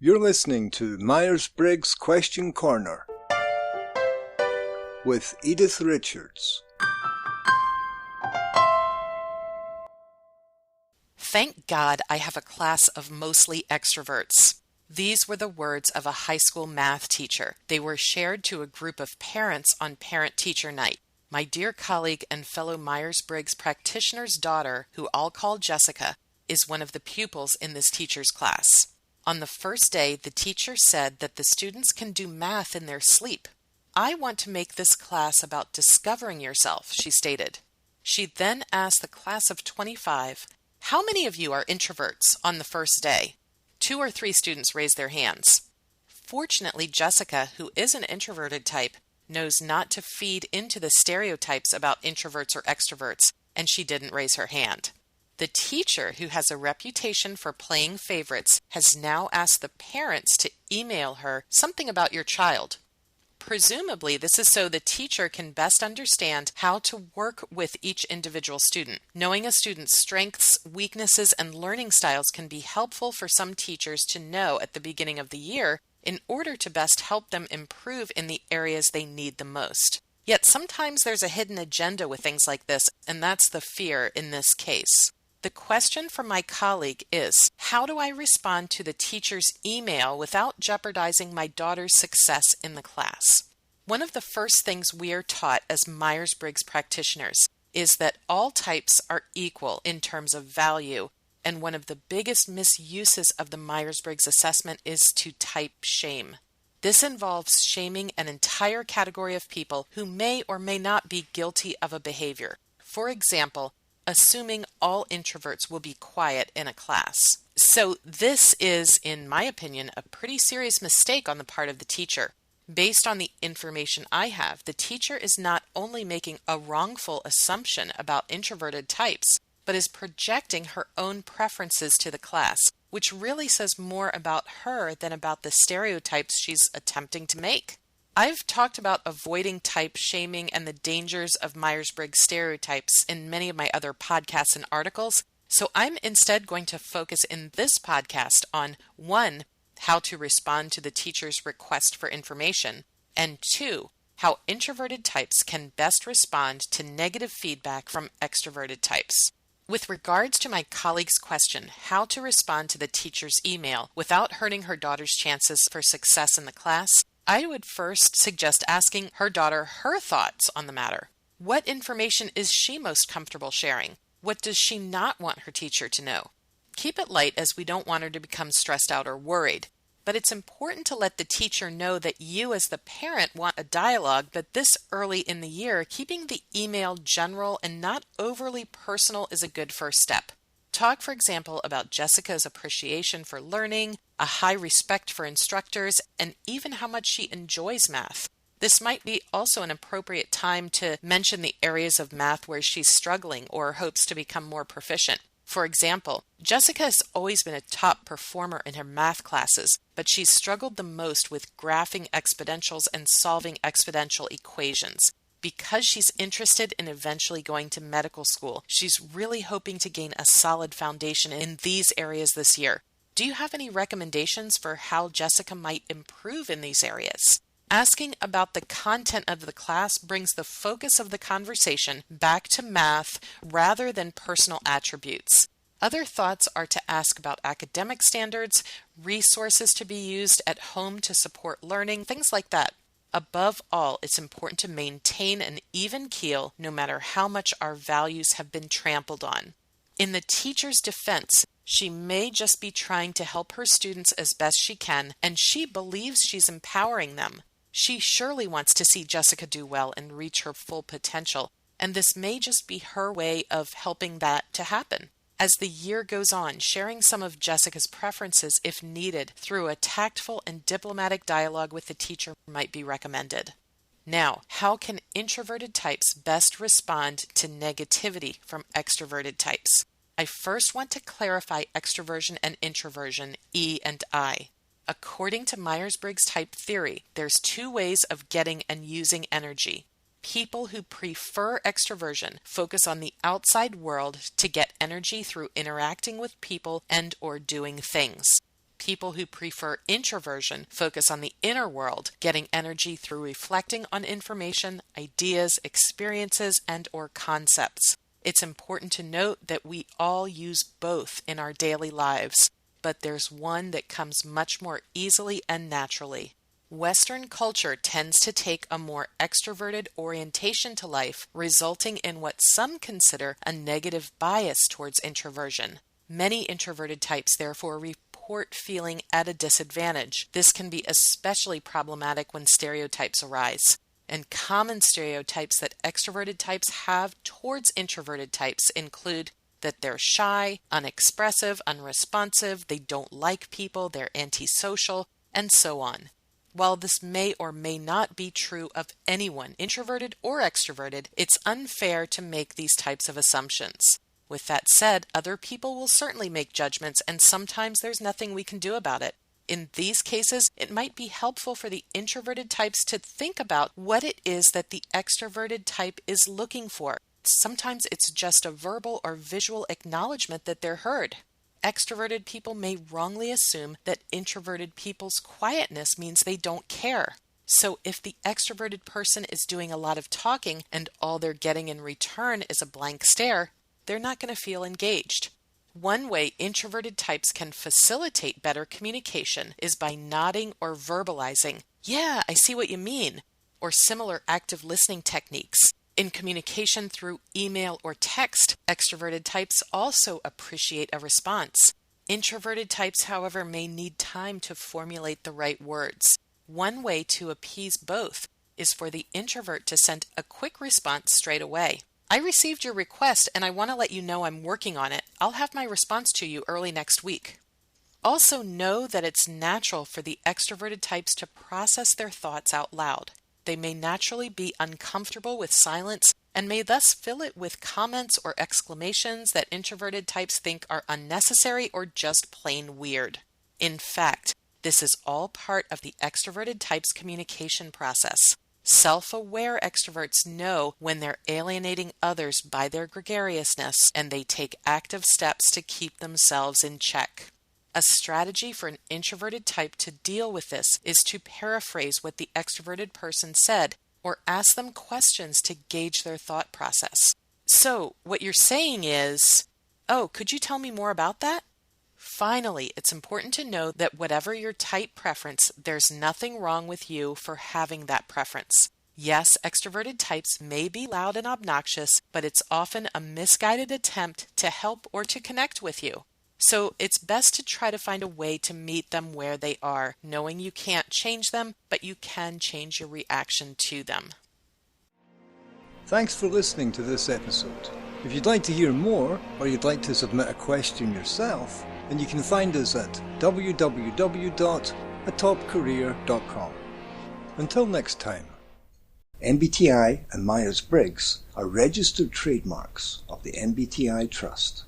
You're listening to Myers-Briggs Question Corner with Edythe Richards. Thank God I have a class of mostly extroverts. These were the words of a high school math teacher. They were shared to a group of parents on parent-teacher night. My dear colleague and fellow Myers-Briggs practitioner's daughter, who I'll call Jessica, is one of the pupils in this teacher's class. On the first day, the teacher said that the students can do math in their sleep. I want to make this class about discovering yourself, she stated. She then asked the class of 25, how many of you are introverts on the first day? 2 or 3 students raised their hands. Fortunately, Jessica, who is an introverted type, knows not to feed into the stereotypes about introverts or extroverts, and she didn't raise her hand. The teacher, who has a reputation for playing favorites, has now asked the parents to email her something about your child. Presumably, this is so the teacher can best understand how to work with each individual student. Knowing a student's strengths, weaknesses, and learning styles can be helpful for some teachers to know at the beginning of the year in order to best help them improve in the areas they need the most. Yet sometimes there's a hidden agenda with things like this, and that's the fear in this case. The question from my colleague is, how do I respond to the teacher's email without jeopardizing my daughter's success in the class? One of the first things we are taught as Myers-Briggs practitioners is that all types are equal in terms of value, and one of the biggest misuses of the Myers-Briggs assessment is to type shame. This involves shaming an entire category of people who may or may not be guilty of a behavior. For example, assuming all introverts will be quiet in a class. So this is, in my opinion, a pretty serious mistake on the part of the teacher. Based on the information I have, the teacher is not only making a wrongful assumption about introverted types, but is projecting her own preferences to the class, which really says more about her than about the stereotypes she's attempting to make. I've talked about avoiding type shaming and the dangers of Myers-Briggs stereotypes in many of my other podcasts and articles, so I'm instead going to focus in this podcast on 1, how to respond to the teacher's request for information, and 2, how introverted types can best respond to negative feedback from extroverted types. With regards to my colleague's question, how to respond to the teacher's email without hurting her daughter's chances for success in the class, I would first suggest asking her daughter her thoughts on the matter. What information is she most comfortable sharing? What does she not want her teacher to know? Keep it light, as we don't want her to become stressed out or worried. But it's important to let the teacher know that you as the parent want a dialogue, but this early in the year, keeping the email general and not overly personal is a good first step. Talk, for example, about Jessica's appreciation for learning, a high respect for instructors, and even how much she enjoys math. This might be also an appropriate time to mention the areas of math where she's struggling or hopes to become more proficient. For example, Jessica has always been a top performer in her math classes, but she's struggled the most with graphing exponentials and solving exponential equations. Because she's interested in eventually going to medical school, she's really hoping to gain a solid foundation in these areas this year. Do you have any recommendations for how Jessica might improve in these areas? Asking about the content of the class brings the focus of the conversation back to math rather than personal attributes. Other thoughts are to ask about academic standards, resources to be used at home to support learning, things like that. Above all, it's important to maintain an even keel no matter how much our values have been trampled on. In the teacher's defense, she may just be trying to help her students as best she can, and she believes she's empowering them. She surely wants to see Jessica do well and reach her full potential, and this may just be her way of helping that to happen. As the year goes on, sharing some of Jessica's preferences, if needed, through a tactful and diplomatic dialogue with the teacher might be recommended. Now, how can introverted types best respond to negativity from extroverted types? I first want to clarify extroversion and introversion, E and I. According to Myers-Briggs type theory, there's 2 ways of getting and using energy. People who prefer extroversion focus on the outside world to get energy through interacting with people and or doing things. People who prefer introversion focus on the inner world, getting energy through reflecting on information, ideas, experiences, and/or concepts. It's important to note that we all use both in our daily lives, but there's one that comes much more easily and naturally. Western culture tends to take a more extroverted orientation to life, resulting in what some consider a negative bias towards introversion. Many introverted types therefore report feeling at a disadvantage. This can be especially problematic when stereotypes arise. And common stereotypes that extroverted types have towards introverted types include that they're shy, unexpressive, unresponsive, they don't like people, they're antisocial, and so on. While this may or may not be true of anyone, introverted or extroverted, it's unfair to make these types of assumptions. With that said, other people will certainly make judgments, and sometimes there's nothing we can do about it. In these cases, it might be helpful for the introverted types to think about what it is that the extroverted type is looking for. Sometimes it's just a verbal or visual acknowledgement that they're heard. Extroverted people may wrongly assume that introverted people's quietness means they don't care. So if the extroverted person is doing a lot of talking and all they're getting in return is a blank stare, they're not going to feel engaged. One way introverted types can facilitate better communication is by nodding or verbalizing, "Yeah, I see what you mean," or similar active listening techniques. In communication through email or text, extroverted types also appreciate a response. Introverted types, however, may need time to formulate the right words. One way to appease both is for the introvert to send a quick response straight away. "I received your request and I want to let you know I'm working on it. I'll have my response to you early next week." Also know that it's natural for the extroverted types to process their thoughts out loud. They may naturally be uncomfortable with silence and may thus fill it with comments or exclamations that introverted types think are unnecessary or just plain weird. In fact, this is all part of the extroverted type's communication process. Self-aware extroverts know when they're alienating others by their gregariousness, and they take active steps to keep themselves in check. A strategy for an introverted type to deal with this is to paraphrase what the extroverted person said or ask them questions to gauge their thought process. "So, what you're saying is, oh, could you tell me more about that?" Finally, it's important to know that whatever your type preference, there's nothing wrong with you for having that preference. Yes, extroverted types may be loud and obnoxious, but it's often a misguided attempt to help or to connect with you. So it's best to try to find a way to meet them where they are, knowing you can't change them, but you can change your reaction to them. Thanks for listening to this episode. If you'd like to hear more, or you'd like to submit a question yourself, then you can find us at www.atopcareer.com. Until next time. MBTI and Myers-Briggs are registered trademarks of the MBTI Trust.